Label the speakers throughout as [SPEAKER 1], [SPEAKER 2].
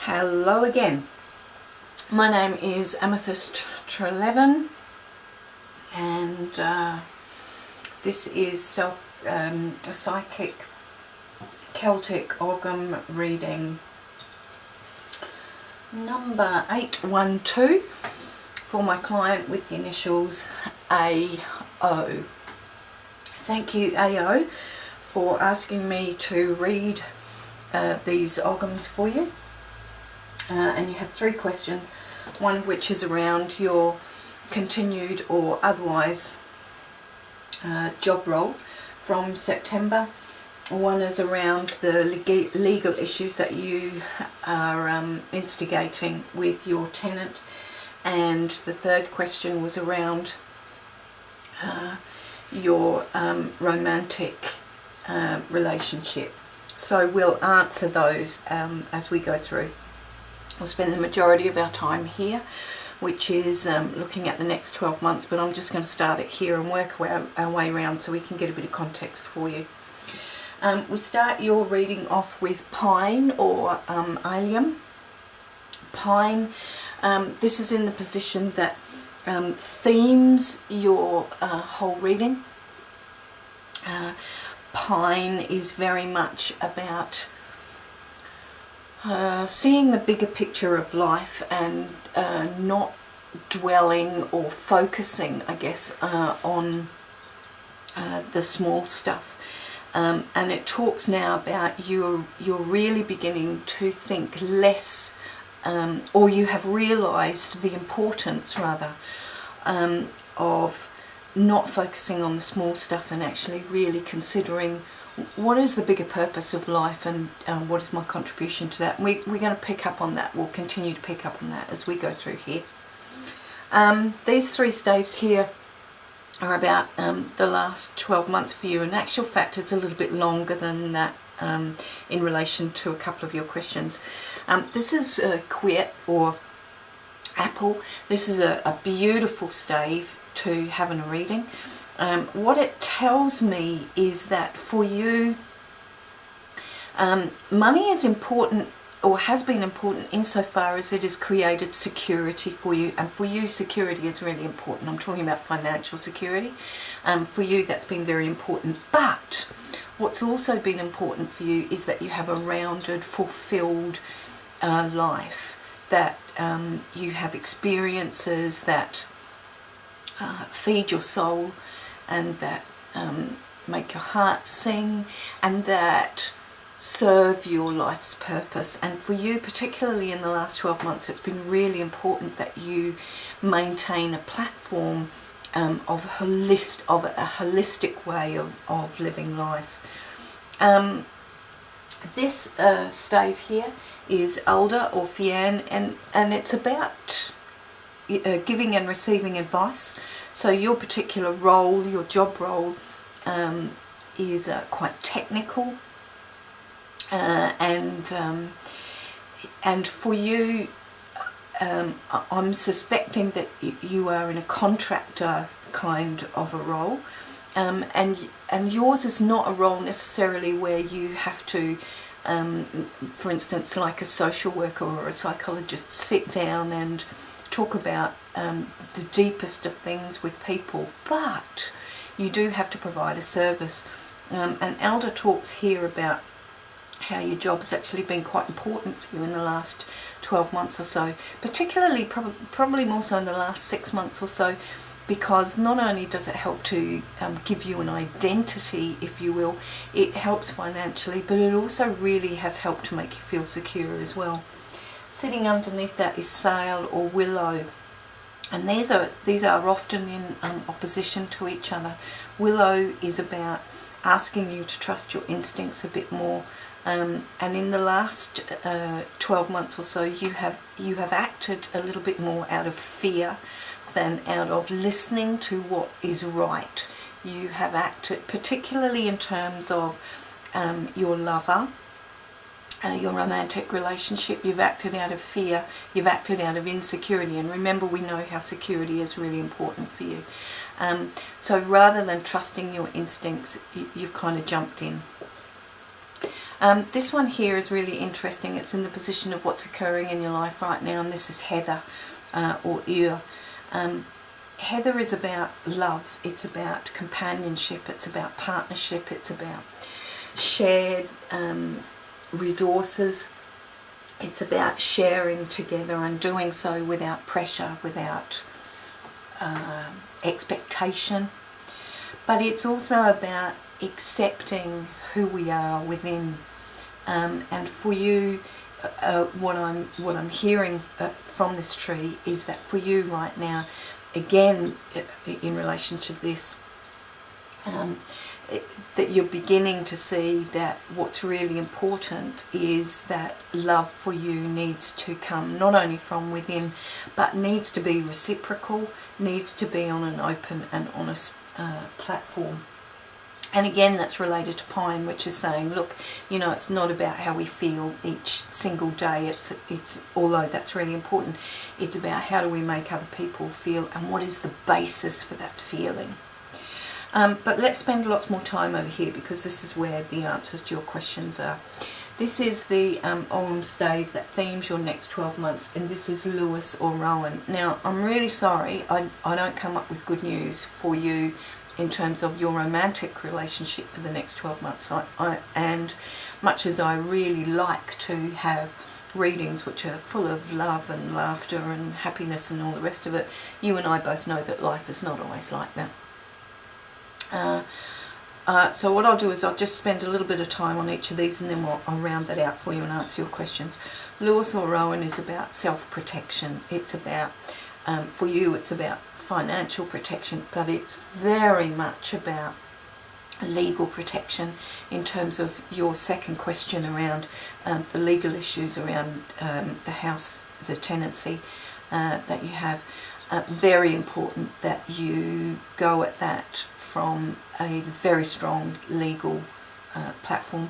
[SPEAKER 1] Hello again. My name is Amethyst Treleaven, and this is a psychic Celtic Ogham reading number 812 for my client with the initials AO. Thank you, AO, for asking me to read these Oghams for you. And you have 3 questions, one of which is around your continued or otherwise job role from September. One is around the legal issues that you are instigating with your tenant, and the 3rd question was around your romantic relationship. So we'll answer those as we go through. We'll spend the majority of our time here, which is looking at the next 12 months, but I'm just going to start it here and work our way around so we can get a bit of context for you. We start your reading off with pine or allium. Pine, this is in the position that themes your whole reading. Pine is very much about seeing the bigger picture of life and not dwelling or focusing, I guess, on the small stuff. And it talks now about you're really beginning to think less, or you have realised the importance, rather, of not focusing on the small stuff and actually really considering what is the bigger purpose of life and what is my contribution to that. We're going to pick up on that. We'll continue to pick up on that as we go through here. These 3 staves here are about the last 12 months for you. In actual fact, it's a little bit longer than that in relation to a couple of your questions. This is queer or apple. This is a beautiful stave to have in a reading. What it tells me is that for you, money is important, or has been important, insofar as it has created security for you. And for you, security is really important. I'm talking about financial security. For you, that's been very important. But what's also been important for you is that you have a rounded, fulfilled life, that you have experiences that feed your soul, and that make your heart sing, and that serve your life's purpose. And for you, particularly in the last 12 months, it's been really important that you maintain a platform of a holistic way of living life. This stave here is Alder or Fian, and it's about giving and receiving advice. So your particular role, your job role, is quite technical, and for you, I'm suspecting that you are in a contractor kind of a role, and yours is not a role necessarily where you have to, for instance, like a social worker or a psychologist, sit down and talk about the deepest of things with people, but you do have to provide a service. And Alder talks here about how your job has actually been quite important for you in the last 12 months or so, particularly probably more so in the last 6 months or so, because not only does it help to give you an identity, if you will, it helps financially, but it also really has helped to make you feel secure as well. Sitting underneath that is sail or willow, and these are often in opposition to each other. Willow is about asking you to trust your instincts a bit more, and in the last 12 months or so, you have acted a little bit more out of fear than out of listening to what is right. You have acted, particularly in terms of your lover, your romantic relationship, you've acted out of fear, you've acted out of insecurity. And remember, we know how security is really important for you. So rather than trusting your instincts, you've kind of jumped in. This one here is really interesting. It's in the position of what's occurring in your life right now, and this is Heather or Ur. Heather is about love, it's about companionship, it's about partnership, it's about shared resources, it's about sharing together and doing so without pressure, without expectation. But it's also about accepting who we are within. And for you, what I'm hearing from this tree is that for you right now, again, in relation to this, that you're beginning to see that what's really important is that love for you needs to come not only from within, but needs to be reciprocal, needs to be on an open and honest platform. And again, that's related to Pine, which is saying, look, you know, it's not about how we feel each single day. It's although that's really important, it's about how do we make other people feel and what is the basis for that feeling. But let's spend lots more time over here, because this is where the answers to your questions are. This is the Ogham stave that themes your next 12 months, and this is Lewis or Rowan. Now, I'm really sorry, I don't come up with good news for you in terms of your romantic relationship for the next 12 months. And much as I really like to have readings which are full of love and laughter and happiness and all the rest of it, you and I both know that life is not always like that. So what I'll do is I'll just spend a little bit of time on each of these, and then I'll round that out for you and answer your questions. Lewis or Rowan is about self-protection. It's about, for you, it's about financial protection, but it's very much about legal protection in terms of your second question around the legal issues around the house, the tenancy that you have. Very important that you go at that from a very strong legal platform.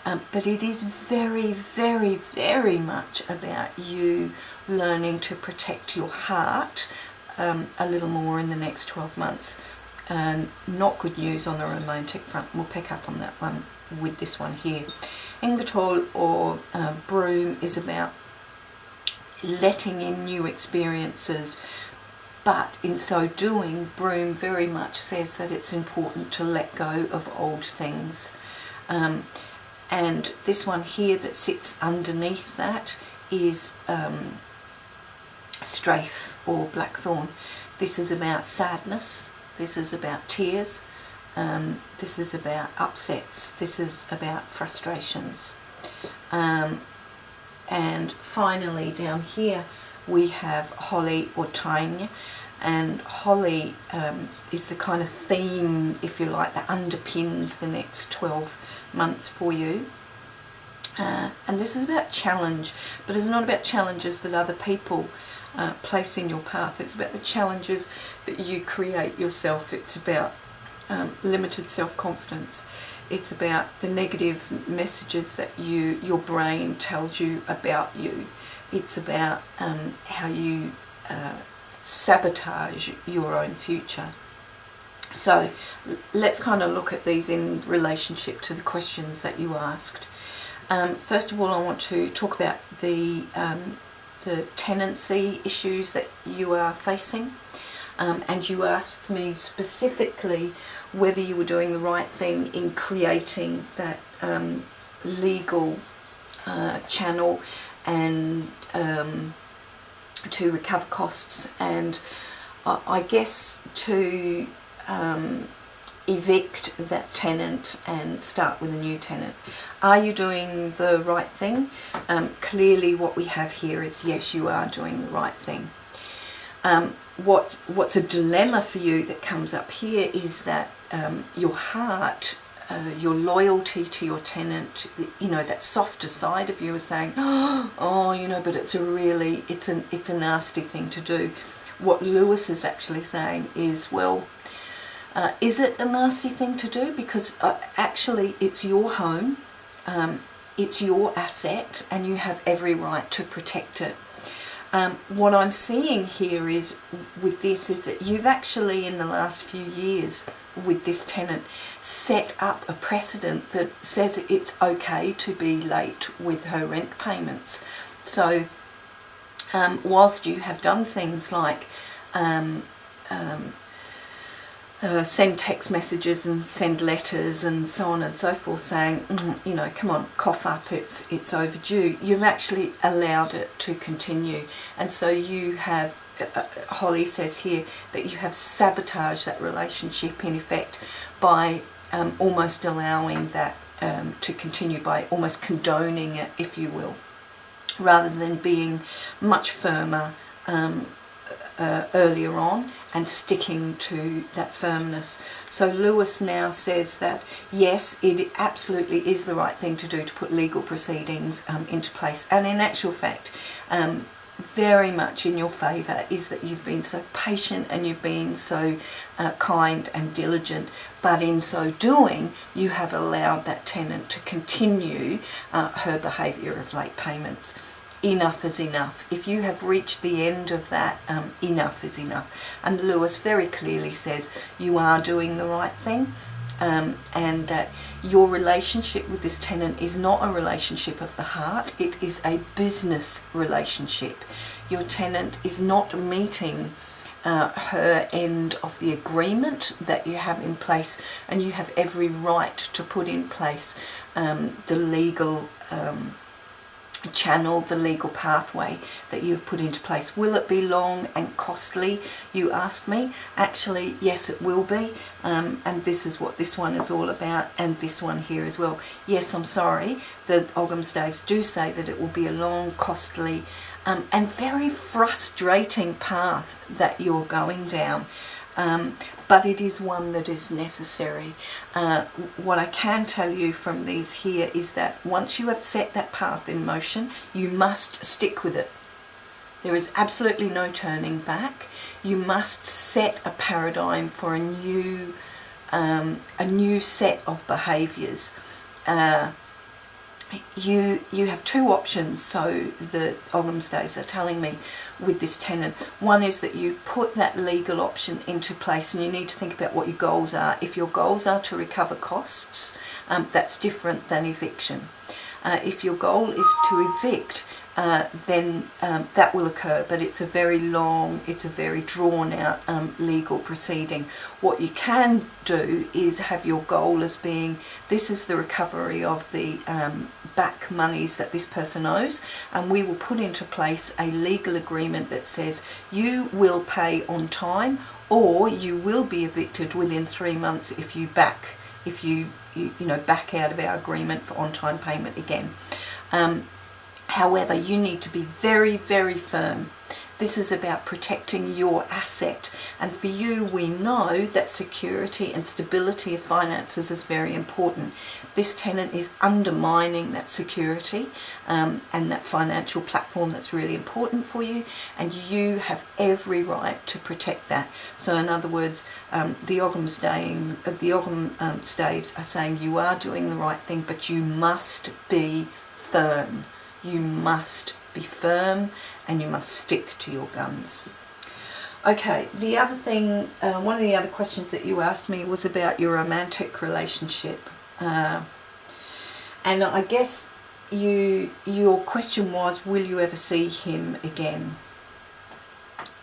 [SPEAKER 1] But it is very, very, very much about you learning to protect your heart a little more in the next 12 months. Not good news on the romantic front. We'll pick up on that one with this one here. Ingertol or Broom is about letting in new experiences, but in so doing, Broom very much says that it's important to let go of old things. And this one here that sits underneath that is Strafe or Blackthorn. This is about sadness, this is about tears, this is about upsets, this is about frustrations. And finally down here we have Holly or Tanya, and Holly is the kind of theme, if you like, that underpins the next 12 months for you. And this is about challenge, but it's not about challenges that other people place in your path. It's about the challenges that you create yourself. It's about limited self-confidence. It's about the negative messages that your brain tells you about you. It's about how you sabotage your own future. So let's kind of look at these in relationship to the questions that you asked. First of all, I want to talk about the tenancy issues that you are facing. And you asked me specifically whether you were doing the right thing in creating that legal channel and to recover costs, and I guess to evict that tenant and start with a new tenant. Are you doing the right thing? Clearly what we have here is yes, you are doing the right thing. What's a dilemma for you that comes up here is that your heart, your loyalty to your tenant, you know, that softer side of you is saying, oh, you know, but it's a nasty thing to do. What Lewis is actually saying is, well, is it a nasty thing to do? Because actually it's your home, it's your asset, and you have every right to protect it. What I'm seeing here is with this is that you've actually in the last few years with this tenant set up a precedent that says it's okay to be late with her rent payments. So whilst you have done things like send text messages and send letters and so on and so forth saying, you know, come on, cough up, it's overdue, you've actually allowed it to continue. And so you have, Holly says here, that you have sabotaged that relationship in effect by almost allowing that to continue, by almost condoning it, if you will, rather than being much firmer earlier on and sticking to that firmness. So Lewis now says that yes, it absolutely is the right thing to do to put legal proceedings into place, and in actual fact very much in your favour is that you've been so patient and you've been so kind and diligent, but in so doing you have allowed that tenant to continue her behaviour of late payments. Enough is enough. If you have reached the end of that, enough is enough. And Lewis very clearly says you are doing the right thing, and that your relationship with this tenant is not a relationship of the heart, it is a business relationship. Your tenant is not meeting her end of the agreement that you have in place, and you have every right to put in place the legal channel, the legal pathway that you've put into place. Will it be long and costly, you asked me? Actually, yes, it will be, and this is what this one is all about, and this one here as well. Yes, I'm sorry, the Ogham Staves do say that it will be a long, costly and very frustrating path that you're going down, but it is one that is necessary. What I can tell you from these here is that once you have set that path in motion, you must stick with it. There is absolutely no turning back. You must set a paradigm for a new set of behaviours. You have two options, so the Ogham Staves are telling me with this tenant. One is that you put that legal option into place, and you need to think about what your goals are. If your goals are to recover costs, that's different than eviction. If your goal is to evict, then that will occur, but it's a very long, it's a very drawn out legal proceeding. What you can do is have your goal as being, this is the recovery of the back monies that this person owes, and we will put into place a legal agreement that says you will pay on time, or you will be evicted within 3 months if you back out of our agreement for on-time payment again. However, you need to be very, very firm. This is about protecting your asset, and for you, we know that security and stability of finances is very important. This tenant is undermining that security and that financial platform that's really important for you, and you have every right to protect that. So in other words, the Ogham Staves are saying you are doing the right thing, but you must be firm. You must be firm, and you must stick to your guns. Okay, the other thing, one of the other questions that you asked me was about your romantic relationship. And I guess your question was, will you ever see him again?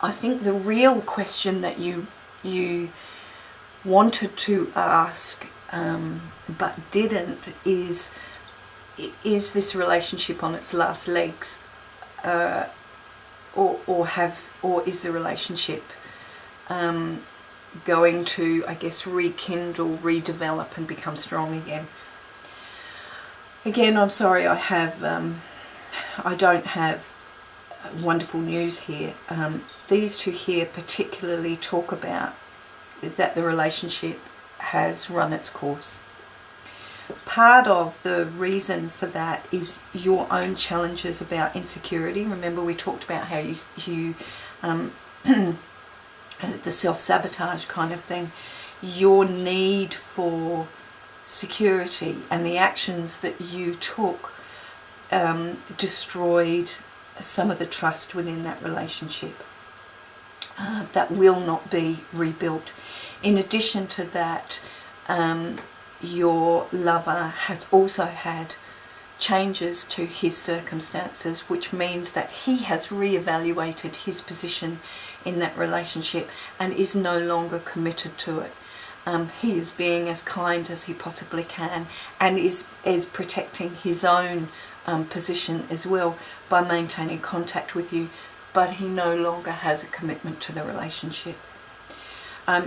[SPEAKER 1] I think the real question that you wanted to ask but didn't is this relationship on its last legs, or is the relationship going to, I guess, rekindle, redevelop, and become strong again? Again, I'm sorry, I don't have wonderful news here. These two here particularly talk about that the relationship has run its course. Part of the reason for that is your own challenges about insecurity. Remember, we talked about how you the self-sabotage kind of thing. Your need for security and the actions that you took destroyed some of the trust within that relationship. That will not be rebuilt. In addition to that, your lover has also had changes to his circumstances, which means that he has reevaluated his position in that relationship and is no longer committed to it. He is being as kind as he possibly can, and is protecting his own position as well by maintaining contact with you, but he no longer has a commitment to the relationship.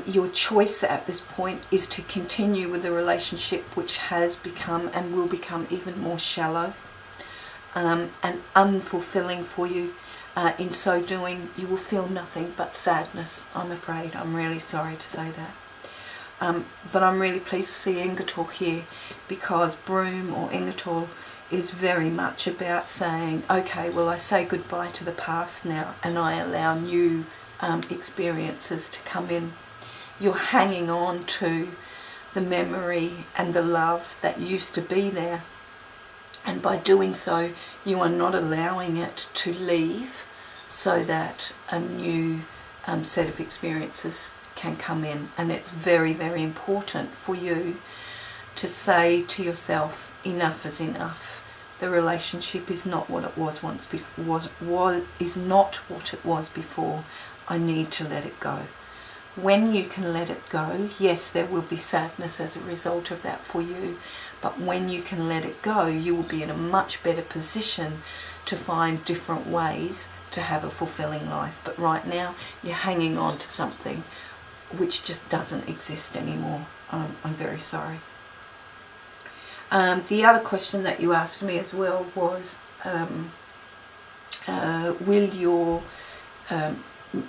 [SPEAKER 1] Your choice at this point is to continue with the relationship, which has become and will become even more shallow and unfulfilling for you. In so doing, you will feel nothing but sadness, I'm afraid. I'm really sorry to say that. But I'm really pleased to see Ingertor here, because Broom or Ingertor is very much about saying, okay, well, I say goodbye to the past now and I allow new experiences to come in. You're hanging on to the memory and the love that used to be there, and by doing so you are not allowing it to leave, so that a new set of experiences can come in. And it's very, very important for you to say to yourself, enough is enough. The relationship is not what it was once before. Is not what it was before. I need to let it go. When you can let it go, yes, there will be sadness as a result of that for you, but when you can let it go, you will be in a much better position to find different ways to have a fulfilling life. But right now, you're hanging on to something which just doesn't exist anymore. I'm very sorry. The other question that you asked me as well was, will your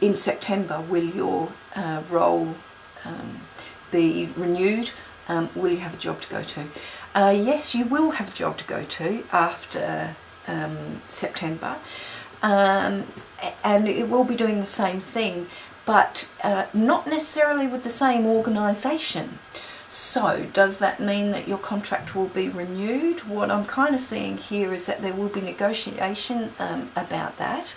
[SPEAKER 1] in September, will your role be renewed? Will you have a job to go to? Yes, you will have a job to go to after September, and it will be doing the same thing, but not necessarily with the same organisation. So does that mean that your contract will be renewed? What I'm kind of seeing here is that there will be negotiation about that.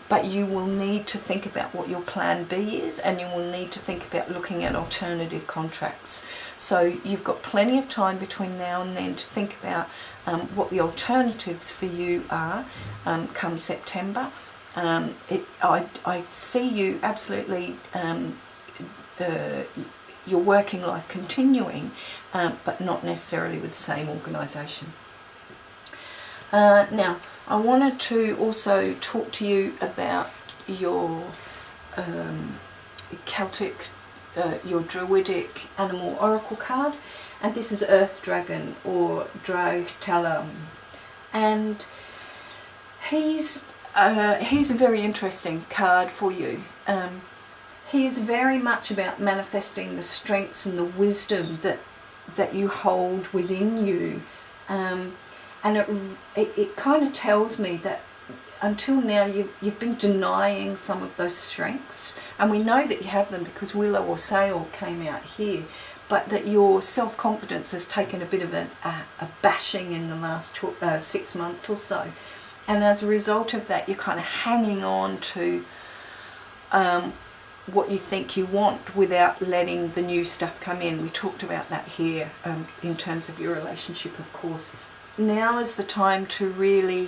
[SPEAKER 1] But you will need to think about what your plan B is, and you will need to think about looking at alternative contracts. So you've got plenty of time between now and then to think about what the alternatives for you are come September. I see you absolutely, your working life continuing, but not necessarily with the same organisation. Now, I wanted to also talk to you about your Celtic, your Druidic Animal Oracle card, and this is Earth Dragon, or Draig Talam, and he's a very interesting card for you. He is very much about manifesting the strengths and the wisdom that you hold within you. And it kind of tells me that until now you've been denying some of those strengths, and we know that you have them because Willow or Sail came out here, but that your self-confidence has taken a bit of a bashing in the last 6 months or so, and as a result of that you're kind of hanging on to what you think you want without letting the new stuff come in. We talked about that here in terms of your relationship, of course. Now is the time to really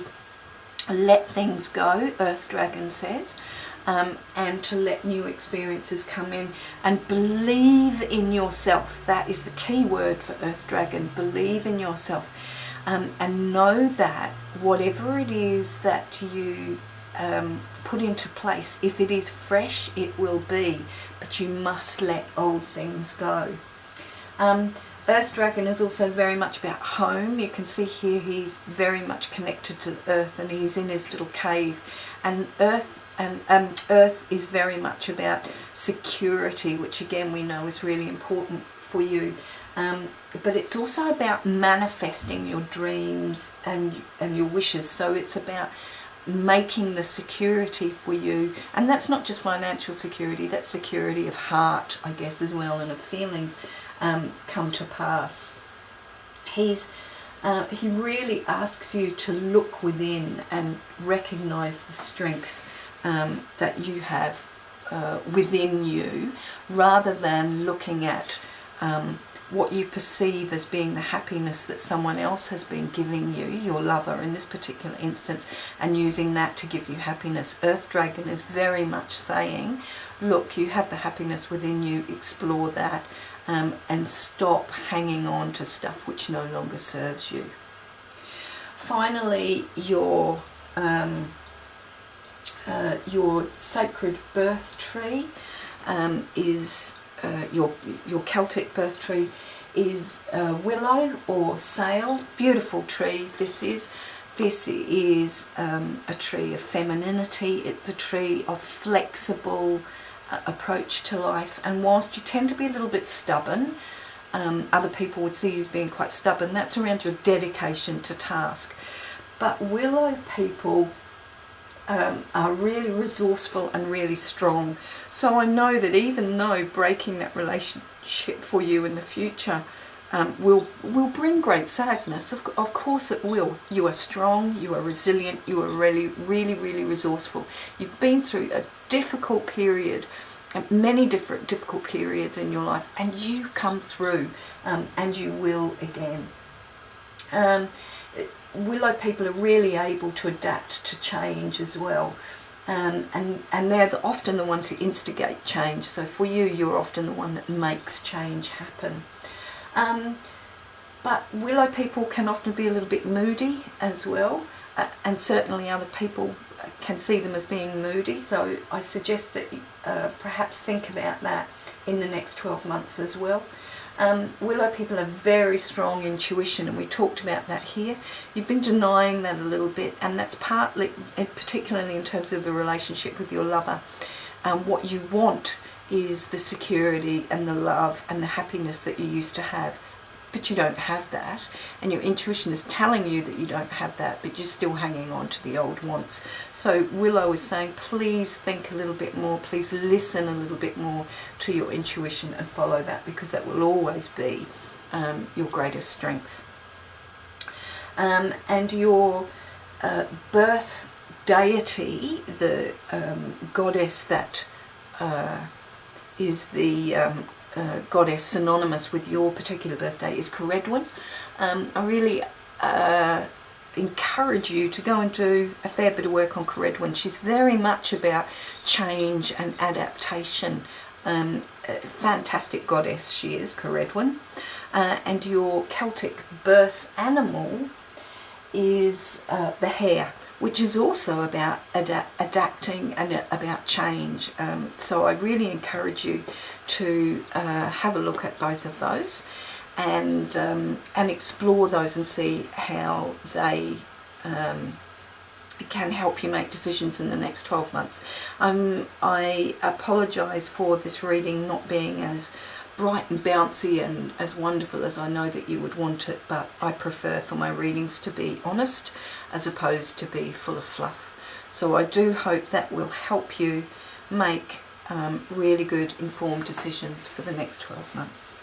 [SPEAKER 1] let things go, Earth Dragon says, and to let new experiences come in, and believe in yourself. That is the key word for Earth Dragon. Believe in yourself, and know that whatever it is that you put into place, if it is fresh, it will be, but you must let old things go. Earth Dragon is also very much about home. You can see here he's very much connected to the earth, and he's in his little cave, and earth is very much about security, which again we know is really important for you, but it's also about manifesting your dreams and your wishes. So it's about making the security for you, and that's not just financial security, that's security of heart, I guess, as well, and of feelings come to pass. He's he really asks you to look within and recognise the strength that you have within you, rather than looking at what you perceive as being the happiness that someone else has been giving you, your lover in this particular instance, and using that to give you happiness. Earth Dragon is very much saying, look, you have the happiness within you, explore that, and stop hanging on to stuff which no longer serves you. Finally, your sacred birth tree is your Celtic birth tree is willow or sail. Beautiful tree. This is a tree of femininity. It's a tree of flexible approach to life, and whilst you tend to be a little bit stubborn, other people would see you as being quite stubborn, that's around your dedication to task. But willow people are really resourceful and really strong. So I know that even though breaking that relationship for you in the future will bring great sadness, of course it will. You are strong, you are resilient, you are really, really, really resourceful. You've been through a difficult period, many difficult periods in your life, and you've come through, and you will again. Willow people are really able to adapt to change as well, and they're often the ones who instigate change. So for you, you're often the one that makes change happen. But willow people can often be a little bit moody as well, and certainly other people can see them as being moody. So I suggest that you perhaps think about that in the next 12 months as well. Willow people have very strong intuition, and we talked about that here. You've been denying that a little bit, and that's partly, particularly in terms of the relationship with your lover. What you want is the security and the love and the happiness that you used to have, but you don't have that, and your intuition is telling you that you don't have that, but you're still hanging on to the old wants. So Willow is saying, please think a little bit more, please listen a little bit more to your intuition and follow that, because that will always be your greatest strength. And your birth deity, the goddess that is the goddess synonymous with your particular birthday, is Caredwin. I really encourage you to go and do a fair bit of work on Caredwin. She's very much about change and adaptation. Fantastic goddess she is, Caredwin. And your Celtic birth animal is the hare, which is also about adapting and about change. So I really encourage you to have a look at both of those and explore those and see how they can help you make decisions in the next 12 months. I apologise for this reading not being as bright and bouncy and as wonderful as I know that you would want it, but I prefer for my readings to be honest as opposed to be full of fluff. So I do hope that will help you make really good informed decisions for the next 12 months.